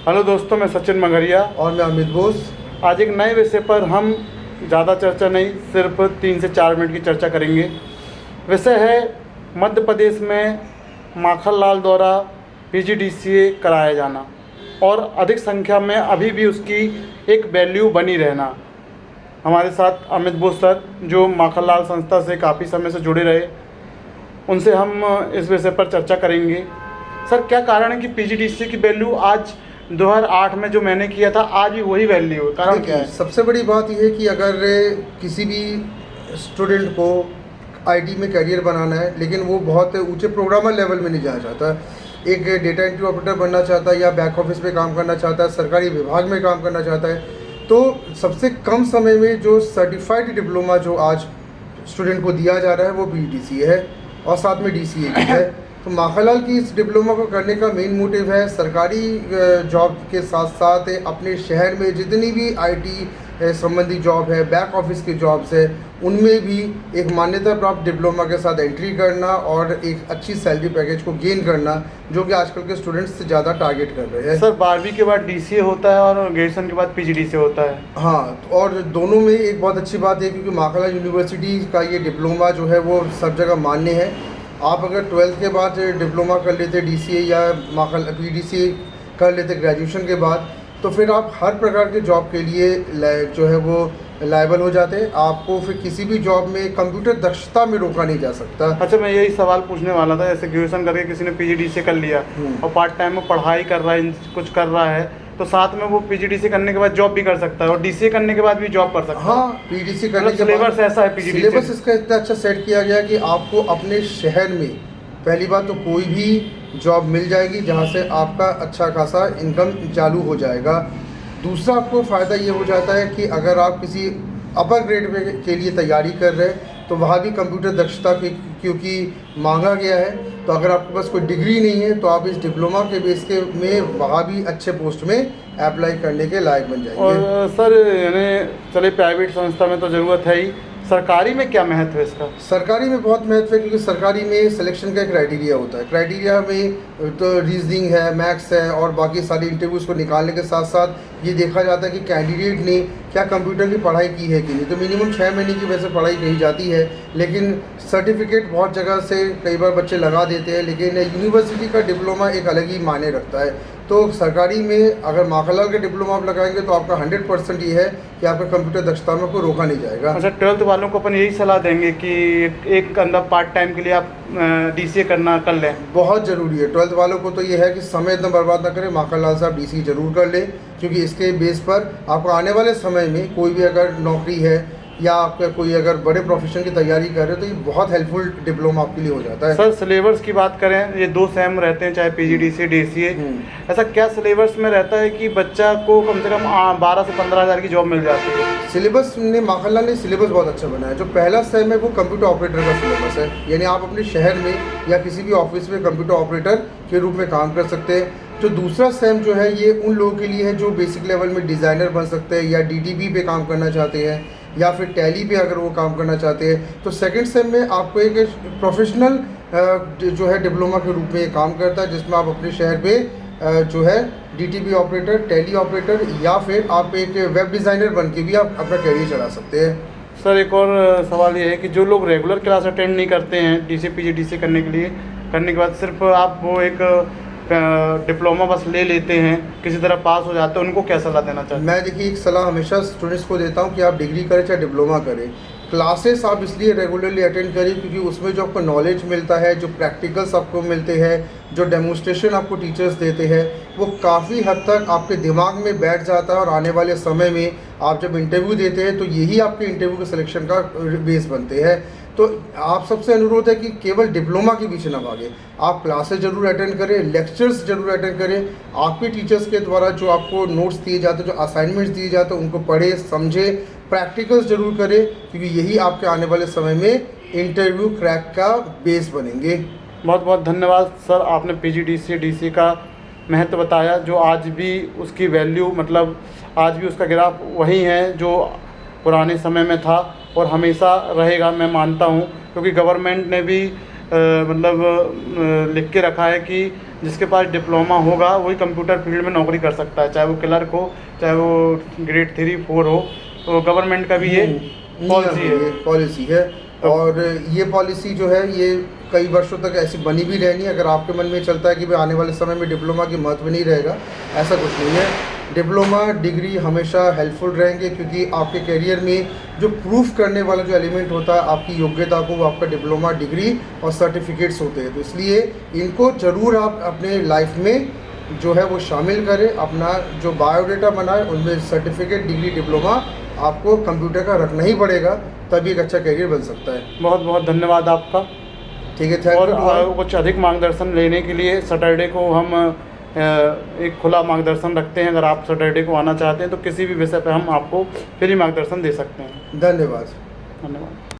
Hello दोस्तों, मैं सचिन मगरिया और मैं अमित बोस। आज एक नए विषय पर हम ज़्यादा चर्चा नहीं, सिर्फ 3 से 4 मिनट की चर्चा करेंगे। विषय है मध्य प्रदेश में माखनलाल द्वारा पीजीडीसीए कराया जाना और अधिक संख्या में अभी भी उसकी एक वैल्यू बनी रहना। हमारे साथ अमित बोस सर, जो माखनलाल संस्था से काफ़ी समय से जुड़े रहे, उनसे हम इस विषय पर चर्चा करेंगे। सर, क्या कारण है कि पीजीडीसीए की वैल्यू आज 2008 में जो मैंने किया था आज भी वही वैल्यू है? कारण क्या है? सबसे बड़ी बात यह है कि अगर किसी भी स्टूडेंट को आईटी में करियर बनाना है, लेकिन वो बहुत ऊंचे प्रोग्रामर लेवल में नहीं जाना चाहता, एक डेटा एंट्री ऑपरेटर बनना चाहता है या बैक ऑफिस में काम करना चाहता है, सरकारी विभाग में काम करना चाहता है, तो सबसे कम समय में जो सर्टिफाइड डिप्लोमा जो आज स्टूडेंट को दिया जा रहा है वो पीजीडीसीए है और साथ में डीसीए भी है। तो माखनलाल की इस डिप्लोमा को करने का मेन मोटिव है सरकारी जॉब के साथ साथ अपने शहर में जितनी भी आईटी संबंधी जॉब है, बैक ऑफिस की जॉब्स है, उनमें भी एक मान्यता प्राप्त डिप्लोमा के साथ एंट्री करना और एक अच्छी सैलरी पैकेज को गेन करना, जो कि आजकल के स्टूडेंट्स से ज़्यादा टारगेट कर रहे हैं। सर, 12वीं के बाद डीसीए होता है और ग्रेजुएशन के बाद पीजीडीसीए होता है। हाँ, और दोनों में एक बहुत अच्छी बात है क्योंकि माखनलाल यूनिवर्सिटी का ये डिप्लोमा जो है वो सब जगह मान्य है। आप अगर 12th के बाद डिप्लोमा कर लेते डीसीए या पीजीडीसीए कर लेते ग्रेजुएशन के बाद, तो फिर आप हर प्रकार के जॉब के लिए जो है वो लायबल हो जाते हैं। आपको फिर किसी भी जॉब में कंप्यूटर दक्षता में रोका नहीं जा सकता। अच्छा, मैं यही सवाल पूछने वाला था। जैसे ग्रेजुएशन करके किसी ने पीजीडीसीए कर लिया और पार्ट टाइम में पढ़ाई कर रहा है, कुछ कर रहा है, तो साथ में वो पीजीडीसीए करने के बाद जॉब भी कर सकता है और डीसीए करने के बाद भी जॉब कर सकता है। हाँ, पीजीडीसीए करने के बाद सिलेबस ऐसा है पीजीडीसीए, सिलेबस इसका इतना अच्छा सेट किया गया कि आपको अपने शहर में पहली बात तो कोई भी जॉब मिल जाएगी जहाँ से आपका अच्छा खासा इनकम चालू हो जाएगा। दूसरा, आपको फ़ायदा ये हो जाता है कि अगर आप किसी अपर ग्रेड के लिए तैयारी कर रहे हैं तो वहाँ भी कंप्यूटर दक्षता की क्योंकि मांगा गया है, तो अगर आपके पास कोई डिग्री नहीं है तो आप इस डिप्लोमा के बेस के में वहाँ भी अच्छे पोस्ट में अप्लाई करने के लायक बन जाएंगे। और सर, यानी चले प्राइवेट संस्था में तो ज़रूरत है ही, सरकारी में क्या महत्व है इसका? सरकारी में बहुत महत्व है क्योंकि सरकारी में सिलेक्शन का एक क्राइटेरिया होता है। क्राइटेरिया में तो रीजनिंग है, मैथ्स है और बाकी सारी इंटरव्यूज़ को निकालने के साथ साथ ये देखा जाता है कि कैंडिडेट ने क्या कंप्यूटर की पढ़ाई की है कि नहीं। तो मिनिमम 6 महीने की वैसे पढ़ाई कही जाती है, लेकिन सर्टिफिकेट बहुत जगह से कई बार बच्चे लगा देते हैं, लेकिन यूनिवर्सिटी का डिप्लोमा एक अलग ही मायने रखता है। तो सरकारी में अगर माखनलाल का डिप्लोमा आप लगाएंगे तो आपका 100% ये है कि आपका कंप्यूटर दक्षता में कोई रोका नहीं जाएगा। अच्छा, 12th वालों को अपन यही सलाह देंगे कि एक अंदर पार्ट टाइम के लिए आप डीसीए करना कर लें? बहुत ज़रूरी है। 12th वालों को तो ये है कि समय इतना बर्बाद ना करें, माखनलाल साहब डीसीए जरूर कर लें, क्योंकि इसके बेस पर आपको आने वाले समय में कोई भी अगर नौकरी है या आपका कोई अगर बड़े प्रोफेशन की तैयारी कर रहे हो तो ये बहुत हेल्पफुल डिप्लोमा आपके लिए हो जाता है। सर, सिलेबस की बात करें, ये 2 सेम रहते हैं चाहे पीजीडीसीए डीसीए, ऐसा क्या सिलेबस में रहता है कि बच्चा को कम से कम 12 से 15 हज़ार की जॉब मिल जाती है? सिलेबस ने माखनलाल ने सिलेबस बहुत अच्छा बनाया है। जो पहला सेम है वो कंप्यूटर ऑपरेटर का सिलेबस है, यानी आप अपने शहर में या किसी भी ऑफिस में कंप्यूटर ऑपरेटर के रूप में काम कर सकते हैं। जो दूसरा सेम जो है ये उन लोगों के लिए है जो बेसिक लेवल में डिज़ाइनर बन सकते हैं या डीडीबी पे काम करना चाहते हैं या फिर टैली पे अगर वो काम करना चाहते हैं। तो सेकंड सेम में आपको एक प्रोफेशनल जो है डिप्लोमा के रूप में काम करता है, जिसमें आप अपने शहर पे जो है डीटीबी ऑपरेटर, टैली ऑपरेटर या फिर आप एक वेब डिज़ाइनर बन के भी आप अपना कैरियर चला सकते हैं। सर, एक और सवाल ये है कि जो लोग रेगुलर क्लास अटेंड नहीं करते हैं डीसीए पीजीडीसीए करने के बाद सिर्फ आप वो एक डिप्लोमा बस ले लेते हैं, किसी तरह पास हो जाते हैं, उनको क्या सलाह देना चाहते हैं? मैं देखिए एक सलाह हमेशा स्टूडेंट्स को देता हूं कि आप डिग्री करें चाहे डिप्लोमा करें, क्लासेस आप इसलिए रेगुलरली अटेंड करें क्योंकि उसमें जो आपको नॉलेज मिलता है, जो प्रैक्टिकल्स आपको मिलते हैं, जो डेमोन्स्ट्रेशन आपको टीचर्स देते हैं, वो काफ़ी हद तक आपके दिमाग में बैठ जाता है और आने वाले समय में आप जब इंटरव्यू देते हैं तो यही आपके इंटरव्यू के सिलेक्शन का बेस बनते हैं। तो आप सबसे अनुरोध है कि केवल डिप्लोमा के पीछे ना भागें, आप क्लासेस ज़रूर अटेंड करें, लेक्चर्स ज़रूर अटेंड करें। आपके टीचर्स के द्वारा जो आपको नोट्स दिए जाते हैं, जो असाइनमेंट्स दिए जाते हैं, उनको पढ़ें, समझें, प्रैक्टिकल्स ज़रूर करें, क्योंकि यही आपके आने वाले समय में इंटरव्यू क्रैक का बेस बनेंगे। बहुत बहुत धन्यवाद सर, आपने पीजीडीसीए डीसीए का महत्व बताया, जो आज भी उसकी वैल्यू, मतलब आज भी उसका ग्राफ वही है जो पुराने समय में था और हमेशा रहेगा, मैं मानता हूँ, क्योंकि गवर्नमेंट ने भी लिख के रखा है कि जिसके पास डिप्लोमा होगा वही कंप्यूटर फील्ड में नौकरी कर सकता है, चाहे वो क्लर्क हो, चाहे वो ग्रेड 3-4 हो। तो गवर्नमेंट का भी ये पॉलिसी है। और ये पॉलिसी जो है ये कई वर्षों तक ऐसी बनी भी रहनी है। अगर आपके मन में चलता है कि भाई आने वाले समय में डिप्लोमा की महत्व नहीं रहेगा, ऐसा कुछ नहीं है। डिप्लोमा डिग्री हमेशा हेल्पफुल रहेंगे, क्योंकि आपके करियर में जो प्रूफ करने वाला जो एलिमेंट होता है आपकी योग्यता को, वो आपका डिप्लोमा डिग्री और सर्टिफिकेट्स होते हैं। तो इसलिए इनको ज़रूर आप अपने लाइफ में जो है वो शामिल करें। अपना जो बायोडाटा बनाए उनमें सर्टिफिकेट, डिग्री, डिप्लोमा आपको कंप्यूटर का रखना ही पड़ेगा, तभी एक अच्छा करियर बन सकता है। बहुत बहुत धन्यवाद आपका। ठीक है, थैंक यू। और कुछ अधिक मार्गदर्शन लेने के लिए सैटरडे को हम एक खुला मार्गदर्शन रखते हैं। अगर आप सैटरडे को आना चाहते हैं तो किसी भी विषय पर हम आपको फ्री मार्गदर्शन दे सकते हैं। धन्यवाद। धन्यवाद।